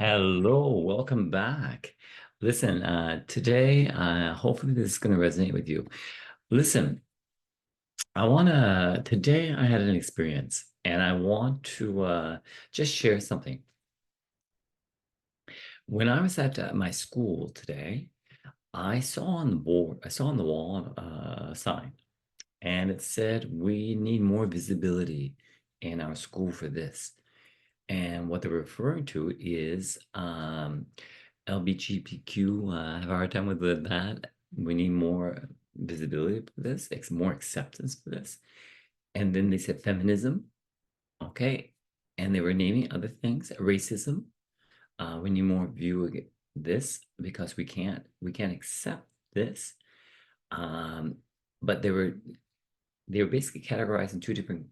Hello, welcome back. Listen, today, hopefully this is going to resonate with you. Listen, today I had an experience and I want to just share something. When I was at my school today, I saw on the wall a sign and it said, we need more visibility in our school for this. And what they're referring to is LGBTQ. I have a hard time with that. We need more visibility for this, more acceptance for this. And then they said feminism. Okay. And they were naming other things, racism. We need more view of this because we can't accept this. Um, but they were basically categorized in two different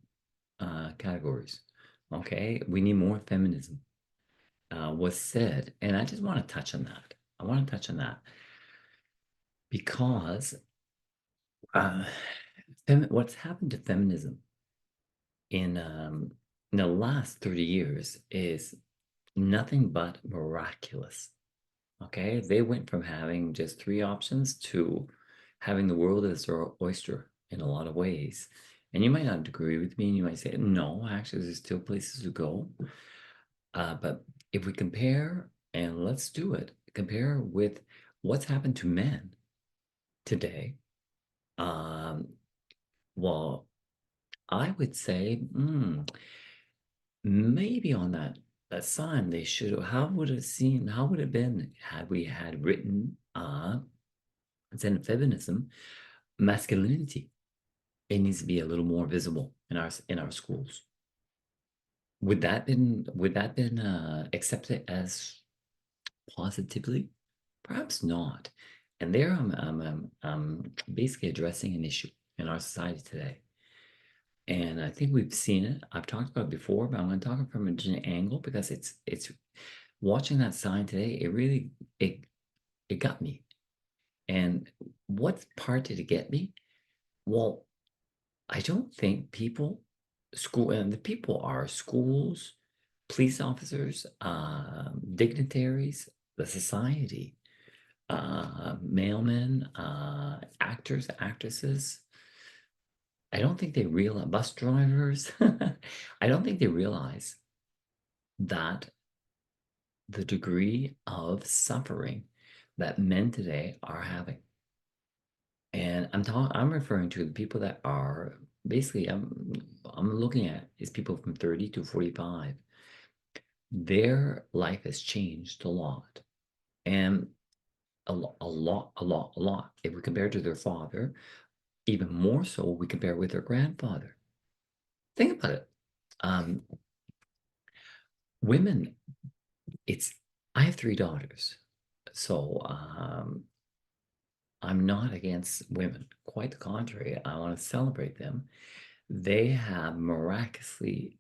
categories. Okay, we need more feminism was said, and I just want to touch on that. I want to touch on that because uh, what's happened to feminism in um, in the last 30 years is nothing but miraculous. Okay, they went from having just three options to having the world as their oyster in a lot of ways. And you might not agree with me, and you might say, no, actually, there's still places to go. But if we compare, and let's do it, compare with what's happened to men today. Um, well, I would say maybe on that sign they should. How would it seem? How would it have been had we had written instead of feminism, masculinity? It needs to be a little more visible in our schools. Would that been accepted as positively? Perhaps not. And there I'm basically addressing an issue in our society today. And I think we've seen it. I've talked about it before, but I'm going to talk from a different angle because it's watching that sign today, it it got me. And what part did it get me? Well, I don't think school, and the people are schools, police officers, dignitaries, the society, mailmen, actors, actresses. I don't think they realize, bus drivers. I don't think they realize that the degree of suffering that men today are having. And I'm referring to the people that are basically I'm looking at is people from 30 to 45. Their life has changed a lot. And a lot, a lot, a lot, a lot. If we compare to their father, even more so we compare with their grandfather. Think about it. Um, women, it's I have three daughters, so I'm not against women. Quite the contrary, I want to celebrate them. They have miraculously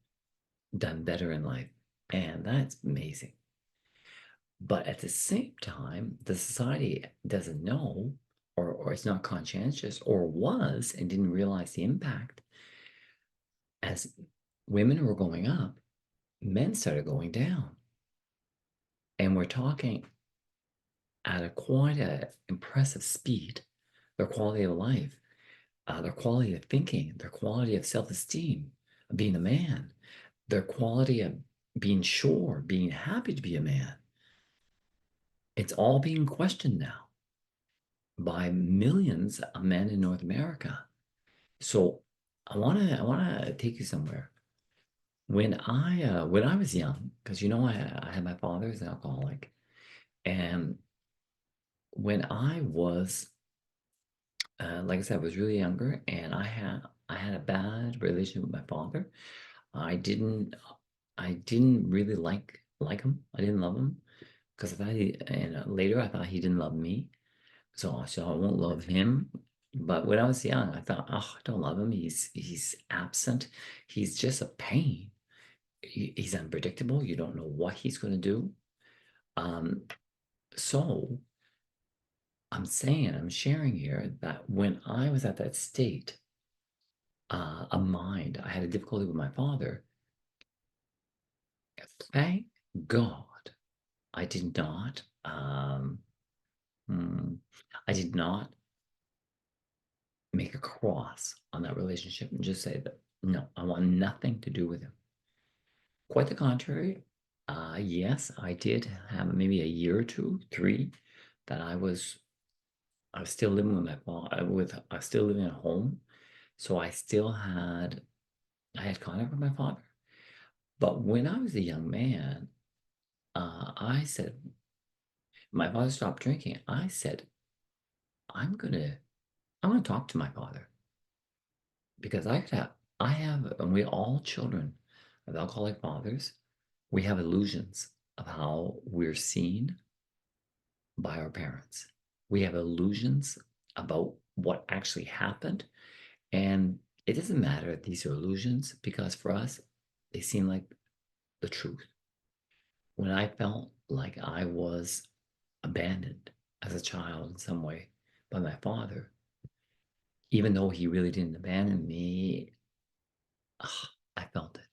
done better in life, and that's amazing. But at the same time, the society doesn't know, or it's not conscientious, or was and didn't realize the impact. As women were going up, men started going down. And we're talking at a quite a impressive speed, their quality of life, their quality of thinking, their quality of self-esteem, of being a man, their quality of being sure, being happy to be a man. It's all being questioned now by millions of men in North America. So I wanna take you somewhere. When I was young, because I had my father as an alcoholic, and when I was like I said, I was really younger, and I had a bad relationship with my father. I didn't I didn't really like him. I didn't love him because I thought and later I thought he didn't love me. So I won't love him. But when I was young, I thought, oh, I don't love him. He's absent. He's just a pain. He's unpredictable. You don't know what he's going to do. Um, so I'm sharing here that when I was at that state of mind, I had a difficulty with my father. Thank God. I did not. Hmm, I did not make a cross on that relationship and just say that no, I want nothing to do with him. Quite the contrary. Yes, I did have maybe a year or two, three, that I was still living with my father. I was still living at home, so I had contact with my father. But when I was a young man, I said my father stopped drinking. I said I'm gonna talk to my father because I have, and we all children of alcoholic fathers, we have illusions of how we're seen by our parents. We have illusions about what actually happened. And it doesn't matter if these are illusions because for us, they seem like the truth. When I felt like I was abandoned as a child in some way by my father, even though he really didn't abandon me, I felt it.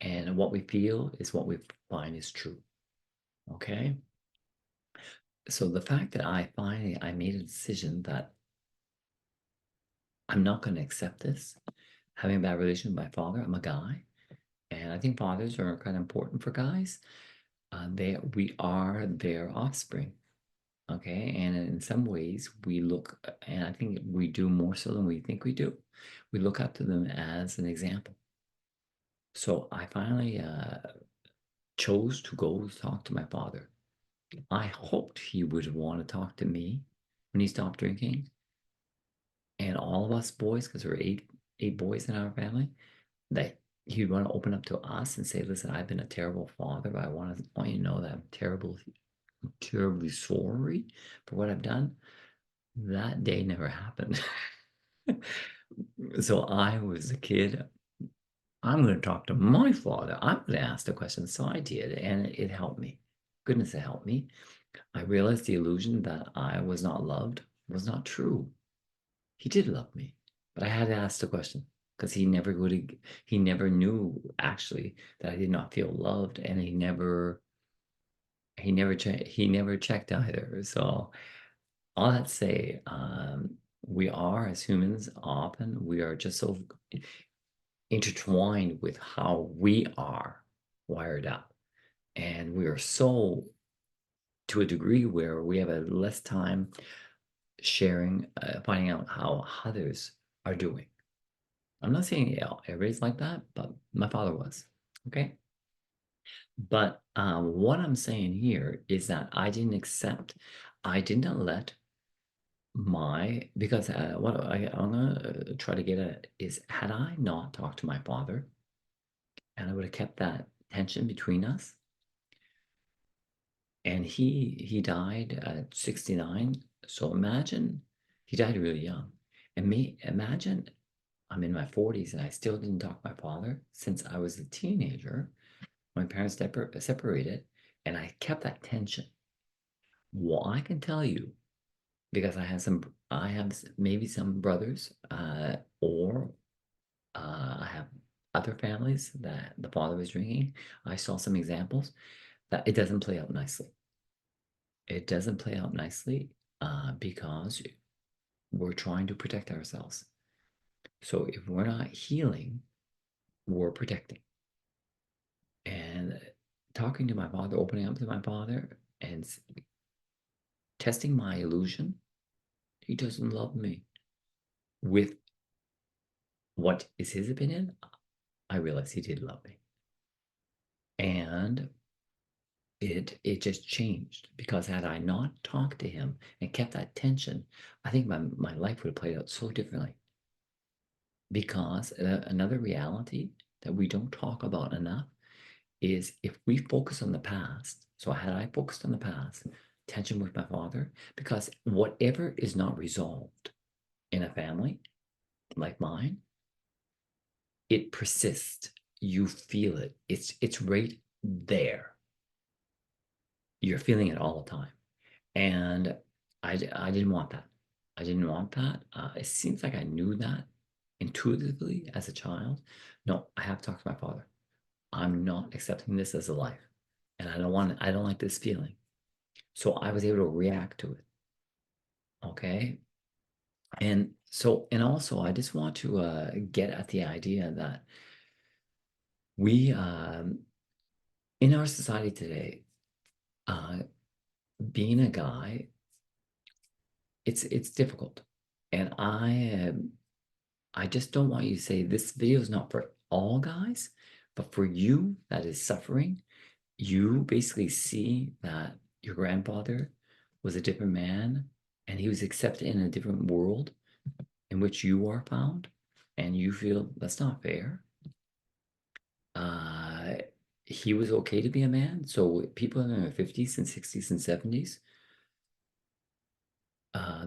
And what we feel is what we find is true. Okay. So the fact that I made a decision that I'm not going to accept this, having a bad relationship with my father. I'm a guy, and I think fathers are kind of important for guys. We are their offspring, okay? And in some ways, we look, and I think we do more so than we think we do. We look up to them as an example. So I finally chose to go talk to my father. I hoped he would want to talk to me when he stopped drinking, and all of us boys, because there were eight boys in our family, that he'd want to open up to us and say, "Listen, I've been a terrible father. But I want you to know that I'm terribly sorry for what I've done." That day never happened. So I was a kid. I'm going to talk to my father. I'm going to ask the question. So I did, and it helped me. Goodness, it helped me. I realized the illusion that I was not loved was not true. He did love me, but I had to ask the question because he never knew actually that I did not feel loved, and he never checked either. So all that to say, we are as humans often we are just so intertwined with how we are wired up, and we are so to a degree where we have a less time sharing, finding out how others are doing. I'm not saying everybody's like that, but my father was. Okay. But what I'm saying here is that I did not let because what I'm going to try to get at is had I not talked to my father and I would have kept that tension between us, and he died at 69. So imagine he died really young. And imagine I'm in my 40s and I still didn't talk to my father since I was a teenager. My parents separated, and I kept that tension. Well, I can tell you because I have maybe some brothers, or I have other families that the father was drinking. I saw some examples that it doesn't play out nicely. It doesn't play out nicely because we're trying to protect ourselves. So if we're not healing, we're protecting. And talking to my father, opening up to my father, and testing my illusion, he doesn't love me. With what is his opinion, I realized he did love me. And it just changed because had I not talked to him and kept that tension, I think my life would have played out so differently. Because another reality that we don't talk about enough is if we focus on the past. So had I focused on the past, tension with my father, because whatever is not resolved in a family like mine, it persists. You feel it. It's right there. You're feeling it all the time. And I didn't want that. I didn't want that. It seems like I knew that intuitively as a child. No, I have to talk to my father. I'm not accepting this as a life. and I don't like this feeling. So I was able to react to it. Okay. And so, and also, I just want to get at the idea that we, in our society today, uh, being a guy, it's difficult. And I just don't want you to say this video is not for all guys, but for you that is suffering, you basically see that your grandfather was a different man and he was accepted in a different world in which you are found, and you feel that's not fair. Uh, he was okay to be a man. So people in their 50s and 60s and 70s,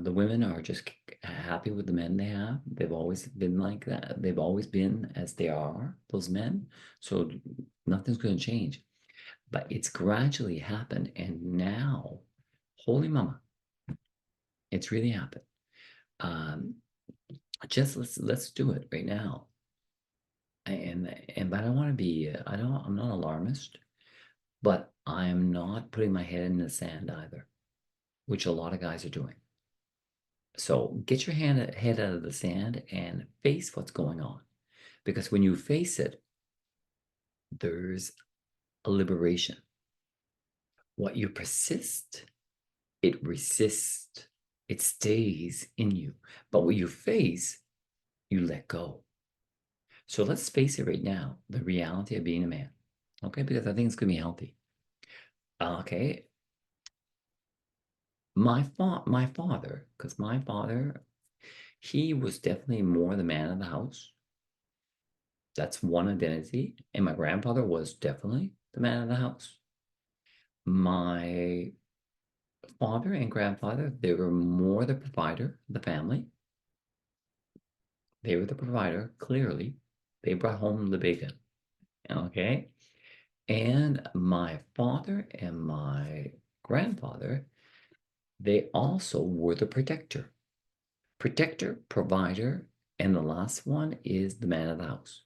the women are just happy with the men they have. They've always been like that. They've always been as they are, those men. So nothing's going to change. But it's gradually happened. And now, holy mama, it's really happened. Um, just let's do it right now. And but I don't want to be, I'm not alarmist, but I'm not putting my head in the sand either, which a lot of guys are doing. So get your head out of the sand and face what's going on. Because when you face it, there's a liberation. What you persist, it resists, it stays in you. But what you face, you let go. So let's face it right now, the reality of being a man. Okay, because I think it's gonna be healthy. Okay. My father, because my father, he was definitely more the man of the house. That's one identity. And my grandfather was definitely the man of the house. My father and grandfather, they were more the provider of the family. They were the provider, clearly. They brought home the bacon. Okay. And my father and my grandfather, they also were the protector. Protector, provider, and the last one is the man of the house.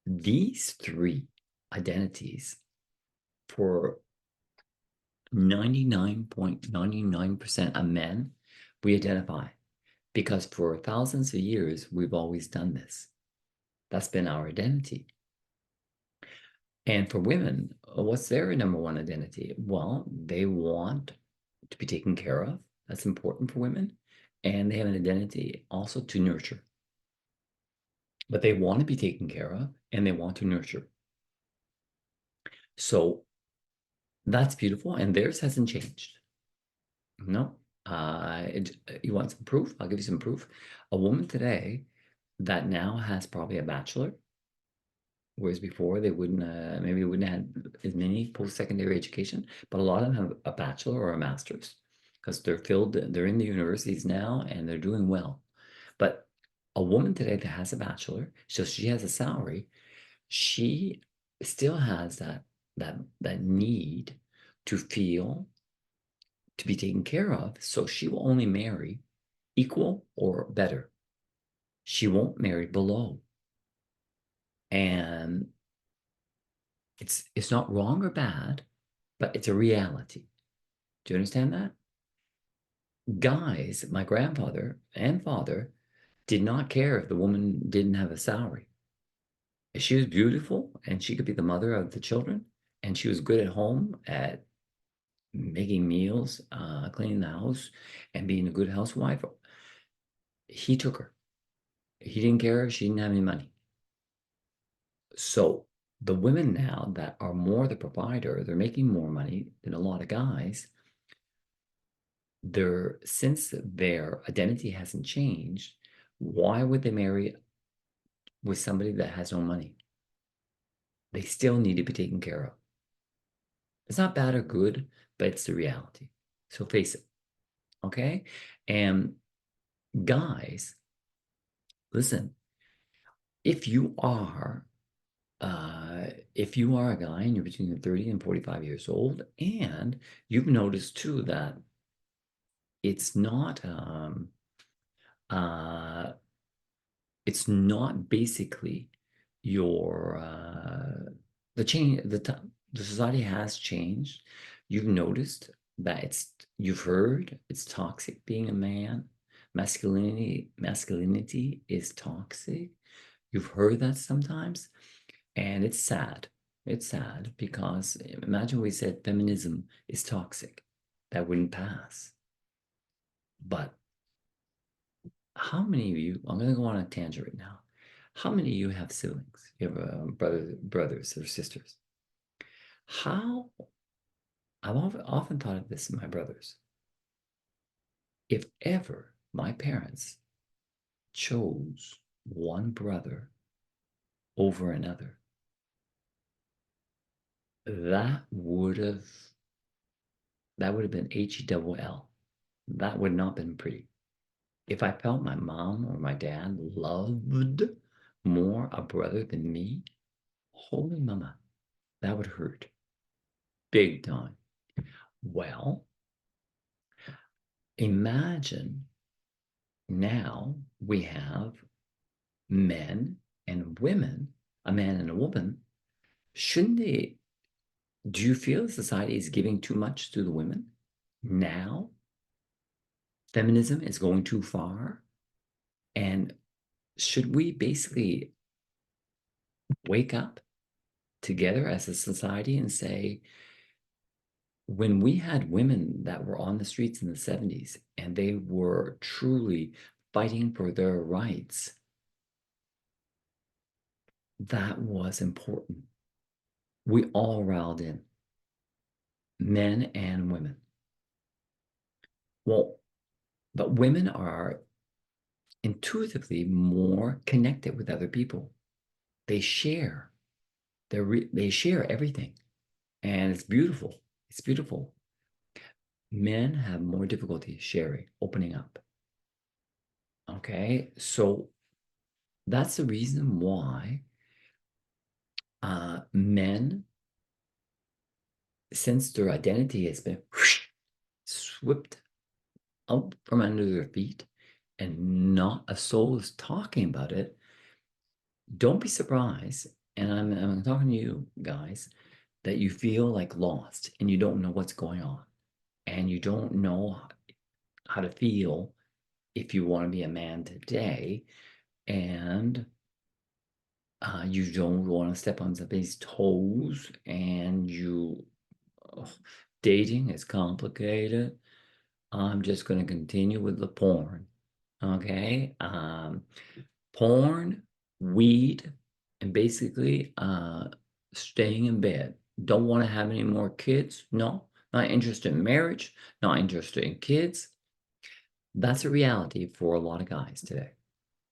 These three identities for 99.99% of men, we identify because for thousands of years, we've always done this. That's been our identity. And for women, what's their number one identity? Well, they want to be taken care of. That's important for women. And they have an identity also to nurture. But they want to be taken care of and they want to nurture. So that's beautiful. And theirs hasn't changed. No. You want some proof? I'll give you some proof. A woman today that now has probably a bachelor, whereas before they wouldn't, maybe wouldn't have as many post-secondary education, but a lot of them have a bachelor or a master's because they're in the universities now and they're doing well. But a woman today that has a bachelor, so she has a salary, she still has that need to feel to be taken care of. So she will only marry equal or better. She won't marry below. And it's not wrong or bad, but it's a reality. Do you understand that? Guys, my grandfather and father did not care if the woman didn't have a salary. If she was beautiful and she could be the mother of the children and she was good at home at making meals, cleaning the house, and being a good housewife, he took her. He didn't care if she didn't have any money. So the women now that are more the provider, they're making more money than a lot of guys. Since their identity hasn't changed, why would they marry with somebody that has no money? They still need to be taken care of. It's not bad or good, but it's the reality. So face it, okay? And guys, listen, if you are if you are a guy and you're between 30 and 45 years old, and you've noticed too that it's not uh, basically your the change the time The society has changed. You've noticed that you've heard it's toxic being a man. Masculinity is toxic. You've heard that sometimes, and it's sad. It's sad because imagine we said feminism is toxic. That wouldn't pass. But how many of you, I'm going to go on a tangent right now. How many of you have siblings? You have brothers or sisters? How, I've often thought of this in my brothers. If ever my parents chose one brother over another, that would have been HELL. That would not have been pretty. If I felt my mom or my dad loved more a brother than me, holy mama, that would hurt big time. Well, imagine now we have men and women, a man and a woman. Shouldn't they? Do you feel society is giving too much to the women? Now, feminism is going too far. And should we basically wake up together as a society and say, when we had women that were on the streets in the 70s and they were truly fighting for their rights, that was important. We all riled in, men and women. Well, but women are intuitively more connected with other people. They share. They share everything, and it's beautiful. It's beautiful. Men have more difficulty sharing, opening up. Okay, so that's the reason why men, since their identity has been swept out from under their feet and not a soul is talking about it, don't be surprised. And I'm talking to you guys that you feel like lost and you don't know what's going on and you don't know how to feel if you want to be a man today and you don't want to step on somebody's toes and dating is complicated. I'm just going to continue with the porn. Okay. Porn, weed, and basically staying in bed. Don't want to have any more kids. No, not interested in marriage, not interested in kids. That's a reality for a lot of guys today.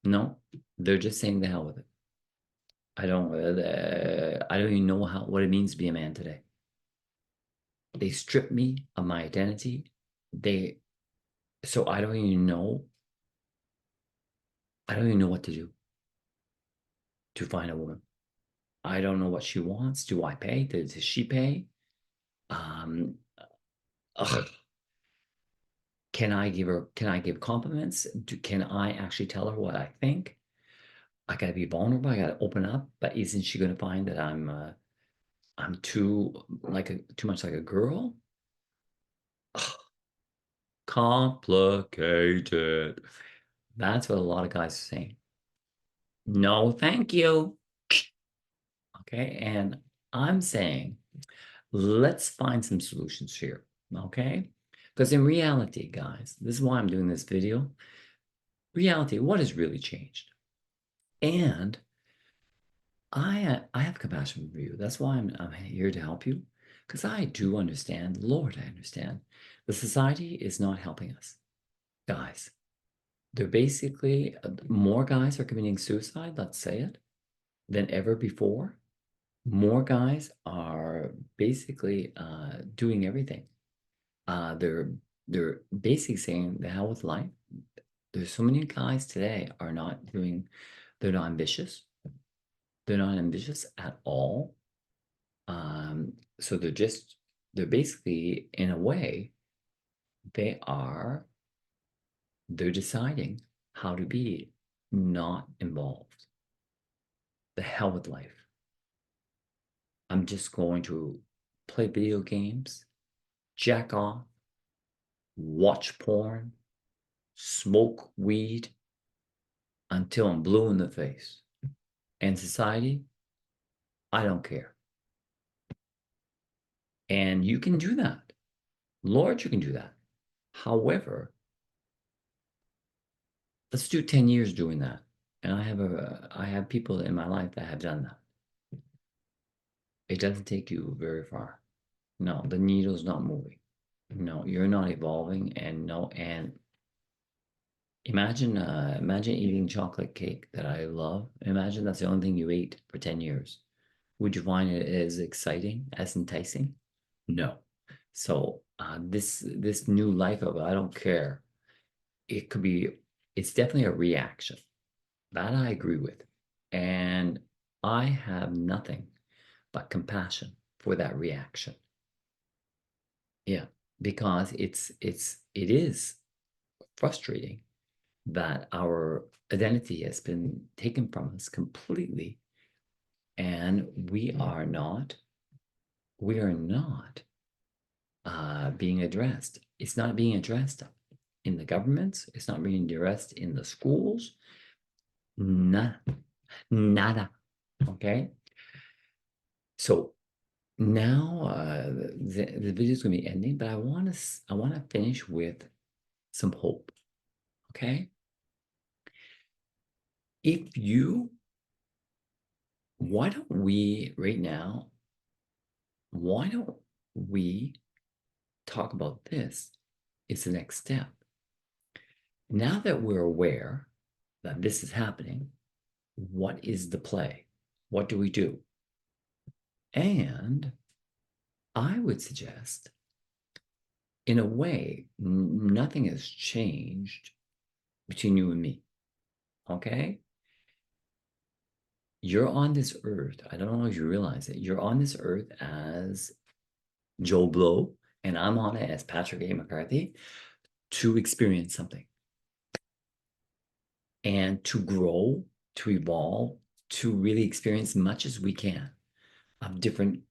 No, they're just saying the hell with it. I don't even know what it means to be a man today. They stripped me of my identity. So I don't even know. I don't even know what to do to find a woman. I don't know what she wants. Do I pay? Does she pay? Um, ugh. Can I give compliments? Can I actually tell her what I think? I gotta be vulnerable. I gotta open up. But isn't she gonna find that I'm too much like a girl? Ugh, complicated. That's what a lot of guys are saying. No, thank you. Okay, and I'm saying let's find some solutions here. Okay, because in reality, guys, this is why I'm doing this video. Reality, what has really changed? And I have compassion for you. That's why I'm here to help you, because I do understand. Lord, I understand. The society is not helping us, guys. They're basically more guys are committing suicide. Let's say it than ever before. More guys are basically doing everything. They're basically saying the hell with life. There's so many guys today are not doing. They're not ambitious. They're not ambitious at all. So they're basically, in a way, they are, they're deciding how to be not involved. The hell with life. I'm just going to play video games, jack off, watch porn, smoke weed until I'm blue in the face. And society, I don't care. And you can do that. Lord, you can do that. However, let's do 10 years doing that. And I have people in my life that have done that. It doesn't take you very far. No, the needle's not moving. No, you're not evolving, and no, and imagine eating chocolate cake that I love. Imagine that's the only thing you ate for 10 years. Would you find it as exciting, as enticing? No. So this new life of I don't care. It could be, it's definitely a reaction. That I agree with. And I have nothing but compassion for that reaction. Yeah, because it is frustrating that our identity has been taken from us completely, and we are not being addressed. It's not being addressed in the governments. It's not being addressed in the schools. Nada, nada. Okay. So now the video is going to be ending, but I want to finish with some hope. Okay. If you, why don't we right now? Why don't we talk about this? It's the next step. Now that we're aware that this is happening, what is the play? What do we do? And I would suggest, in a way, nothing has changed between you and me. Okay? You're on this earth. I don't know if you realize it. You're on this earth as Joe Blow, and I'm on it as Patrick A. McCarthy to experience something and to grow, to evolve, to really experience much as we can of different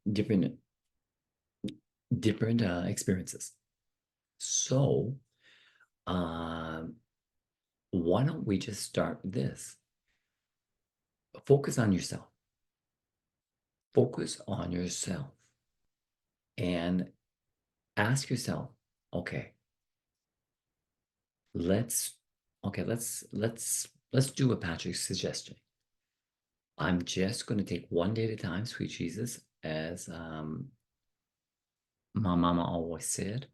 experiences. So, um, why don't we just start this? Focus on yourself. Focus on yourself and ask yourself, okay, let's let's do what Patrick's suggesting. I'm just going to take one day at a time, sweet Jesus, as my mama always said,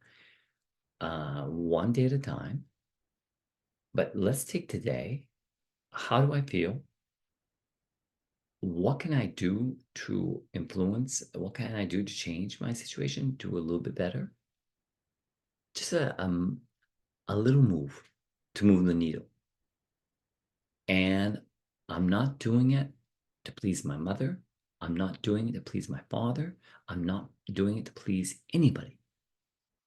one day at a time. But let's take today. How do I feel? What can I do to influence? What can I do to change my situation, do a little bit better? Just a little move to move the needle. And I'm not doing it to please my mother. I'm not doing it to please my father. I'm not doing it to please anybody.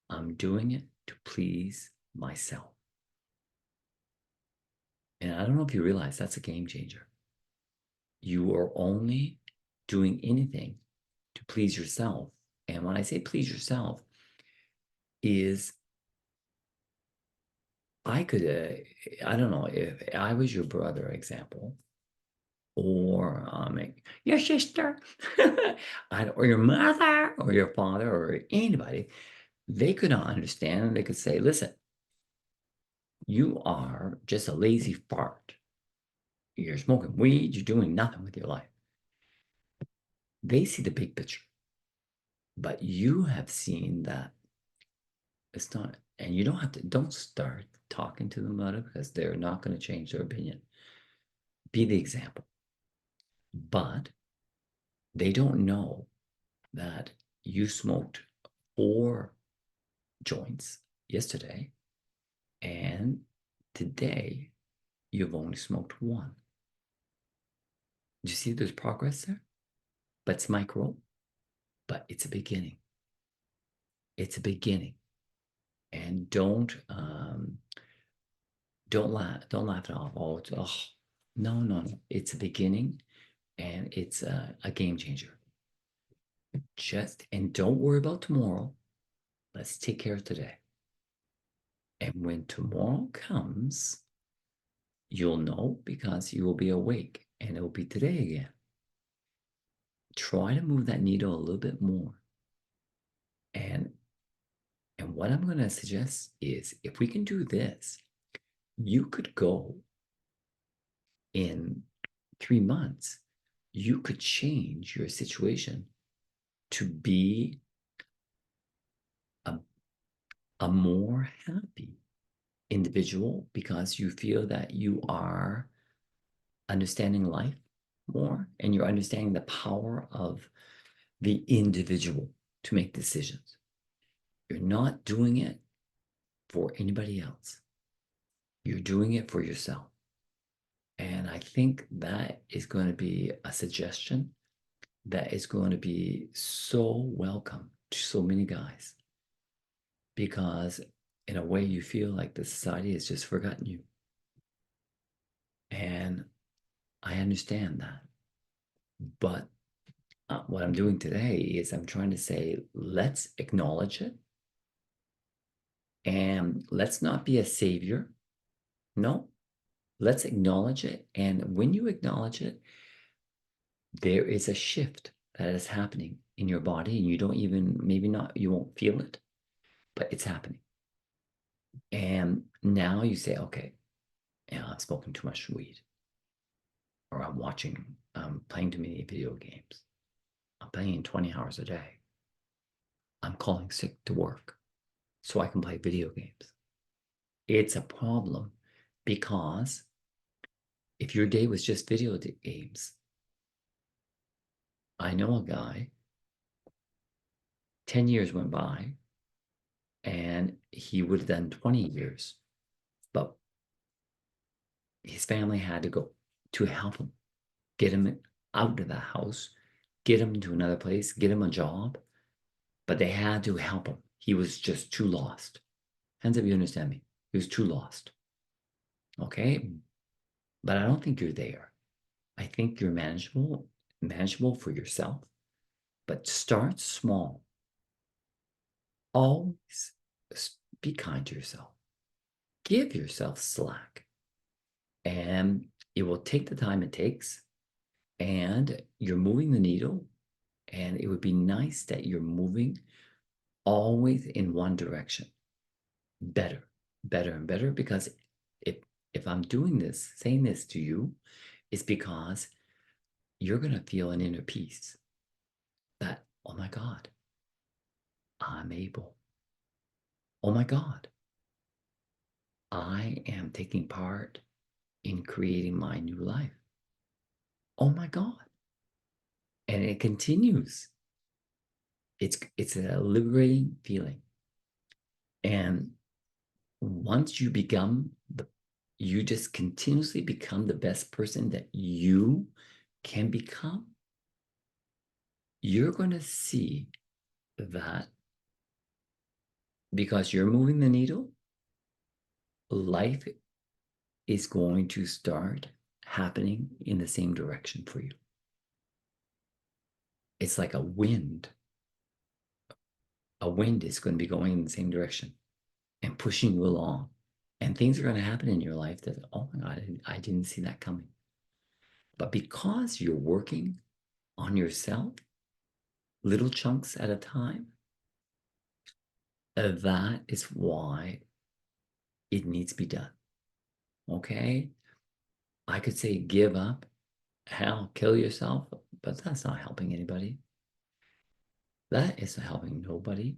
I'm doing it to please myself. And I don't know if you realize that's a game changer. You are only doing anything to please yourself. And when I say please yourself, is I could, I don't know, if I was your brother, example, or your sister, or your mother, or your father, or anybody, they could not understand. They could say, listen, you are just a lazy fart. You're smoking weed, you're doing nothing with your life. They see the big picture, but you have seen that it's not, and you don't start talking to them about it because they're not going to change their opinion. Be the example. But they don't know that you smoked 4 joints yesterday, and today you've only smoked 1. Do you see there's progress there? But it's micro, but it's a beginning. It's a beginning. And don't laugh it off. Oh, no. It's a beginning, and it's a game changer. And don't worry about tomorrow. Let's take care of today. And when tomorrow comes, you'll know because you will be awake and it will be today again. Try to move that needle a little bit more. And what I'm going to suggest is if we can do this, you could go in 3 months, you could change your situation to be a more happy individual because you feel that you are understanding life more and you're understanding the power of the individual to make decisions. You're not doing it for anybody else. You're doing it for yourself. And I think that is going to be a suggestion that is going to be so welcome to so many guys because in a way you feel like the society has just forgotten you. And I understand that. But what I'm doing today is I'm trying to say, let's acknowledge it and let's not be a savior. No, let's acknowledge it. And when you acknowledge it, there is a shift that is happening in your body and you don't even, maybe not, you won't feel it, but it's happening. And now you say, okay, yeah, I've smoking too much weed, or I'm playing too many video games. I'm playing 20 hours a day. I'm calling sick to work so I can play video games. It's a problem because if your day was just video games, I know a guy, 10 years went by and he would have done 20 years, but his family had to go to help him, get him out of the house, get him to another place, get him a job, but they had to help him. He was just too lost. Hands up, you understand me. He was too lost. Okay? But I don't think you're there. I think you're manageable for yourself, but start small. Always be kind to yourself. Give yourself slack. And it will take the time it takes. And you're moving the needle. And it would be nice that you're moving always in one direction. Better, better, and better. Because if I'm doing this, saying this to you, it's because you're going to feel an inner peace that, oh my God, I'm able. Oh my God, I am taking part in creating my new life. Oh my God. And it continues. It's a liberating feeling. And once you just continuously become the best person that you can become, you're going to see that because you're moving the needle, life is going to start happening in the same direction for you. It's like a wind. A wind is going to be going in the same direction and pushing you along. And things are going to happen in your life that, oh my God, I didn't see that coming. But because you're working on yourself, little chunks at a time, that is why it needs to be done. Okay? I could say give up, hell, kill yourself, but that's not helping anybody. That is helping nobody.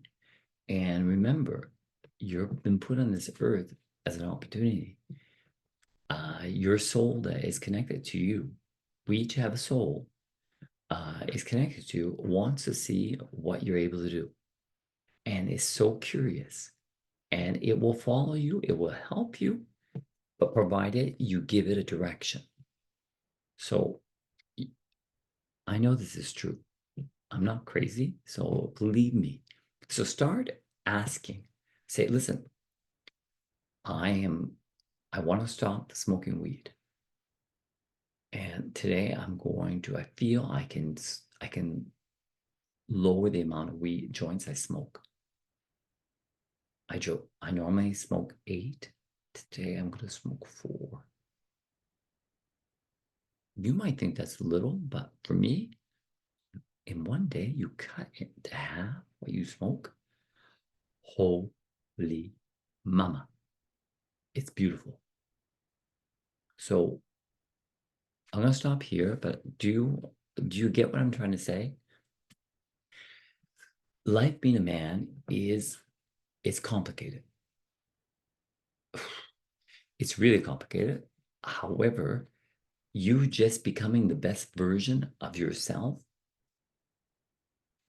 And remember, you've been put on this earth as an opportunity. Your soul that is connected to you, we each have a soul, is connected to, wants to see what you're able to do, and is so curious. And it will follow you, it will help you, but provided you give it a direction. So I know this is true. I'm not crazy, so believe me. So start asking. Say, listen, I want to stop smoking weed. And today I feel I can lower the amount of weed joints I smoke. I normally smoke 8. Today I'm going to smoke 4. You might think that's little, but for me, in one day, you cut it to half what you smoke. Holy mama. It's beautiful. So I'm going to stop here, but do you get what I'm trying to say? Life being a man it's complicated. It's really complicated. However, you just becoming the best version of yourself,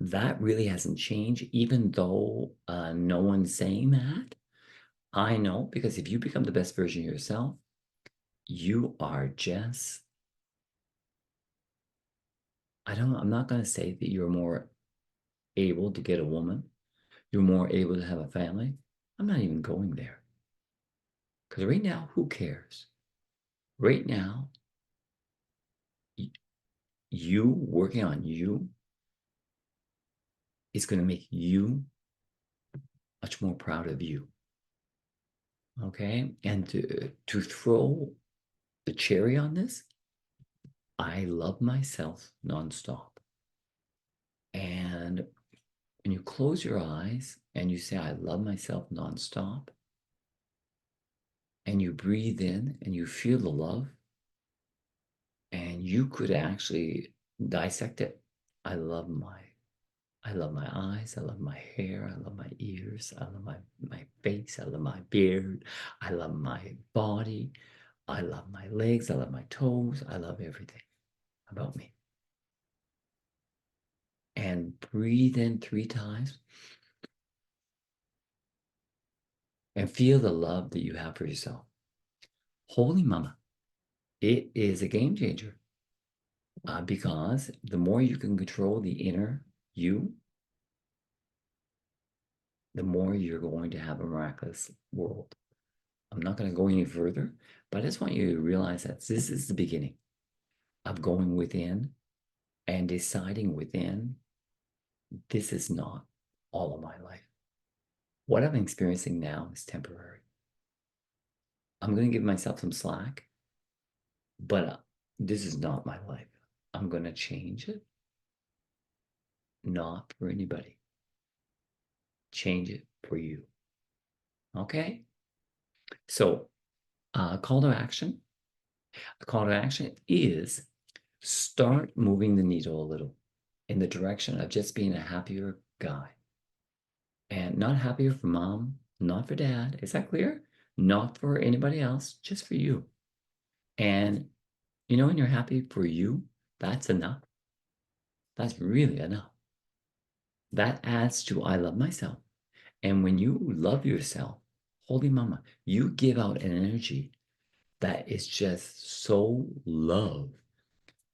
that really hasn't changed, even though no one's saying that. I know, because if you become the best version of yourself, you are just, I'm not going to say that you're more able to get a woman, you're more able to have a family. I'm not even going there. Because right now, who cares? Right now, you working on you is going to make you much more proud of you. Okay. And to throw the cherry on this, I love myself nonstop. And when you close your eyes and you say, I love myself nonstop, and you breathe in and you feel the love, and you could actually dissect it. I love my eyes, I love my hair, I love my ears, I love my face, I love my beard, I love my body, I love my legs, I love my toes, I love everything about me. And breathe in 3 times and feel the love that you have for yourself. Holy mama, it is a game changer because the more you can control the inner you, the more you're going to have a miraculous world. I'm not going to go any further, but I just want you to realize that this is the beginning of going within and deciding within, this is not all of my life. What I'm experiencing now is temporary. I'm going to give myself some slack, but this is not my life. I'm going to change it, not for anybody. Change it for you. Okay? So, call to action. The call to action is start moving the needle a little in the direction of just being a happier guy. And not happier for mom, not for dad. Is that clear? Not for anybody else, just for you. And when you're happy for you, that's enough. That's really enough. That adds to I love myself. And when you love yourself, holy mama, you give out an energy that is just so love.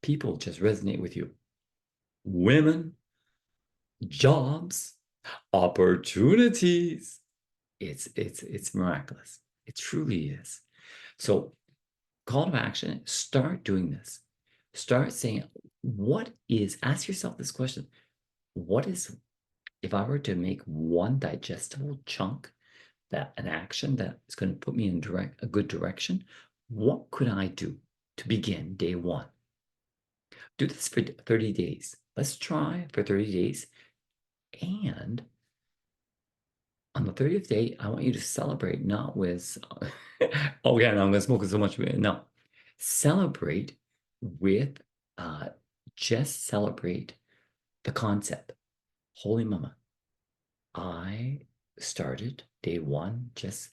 People just resonate with you. Women, jobs, opportunities. It's miraculous. It truly is. So call to action, start doing this. Start saying, ask yourself this question. If I were to make one digestible chunk, an action that is going to put me in a good direction, what could I do to begin day 1? Do this for 30 days. Let's try for 30 days. And on the 30th day, I want you to celebrate, not with, oh yeah, no, I'm going to smoke so much. No, celebrate with, just celebrate the concept. Holy mama, I started day 1 just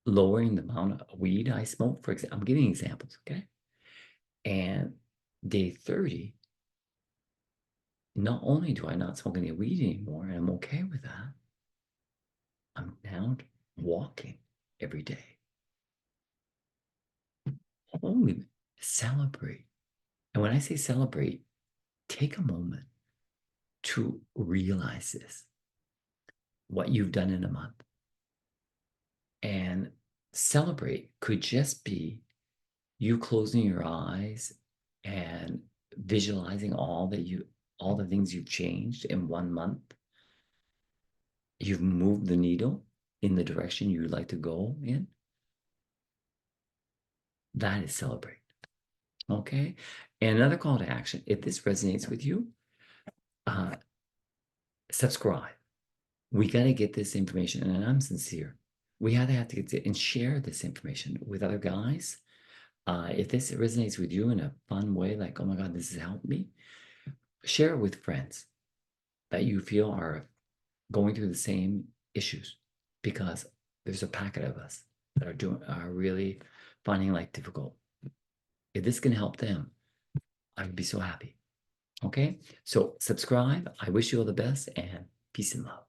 lowering the amount of weed I smoke. For example, I'm giving examples, okay? And day 30, not only do I not smoke any weed anymore, and I'm okay with that, I'm now walking every day. Holy, celebrate. And when I say celebrate, take a moment to realize this, what you've done in a month. And celebrate could just be you closing your eyes and visualizing all the things you've changed in 1 month, you've moved the needle in the direction you'd like to go in, that is celebrate. Okay. And another call to action, if this resonates with you, subscribe. We got to get this information, and I'm sincere. We have to get it and share this information with other guys. If this resonates with you in a fun way, like, oh my God, this has helped me, share it with friends that you feel are going through the same issues, because there's a packet of us that are really finding life difficult. If this can help them, I would be so happy. Okay, so subscribe. I wish you all the best, and peace and love.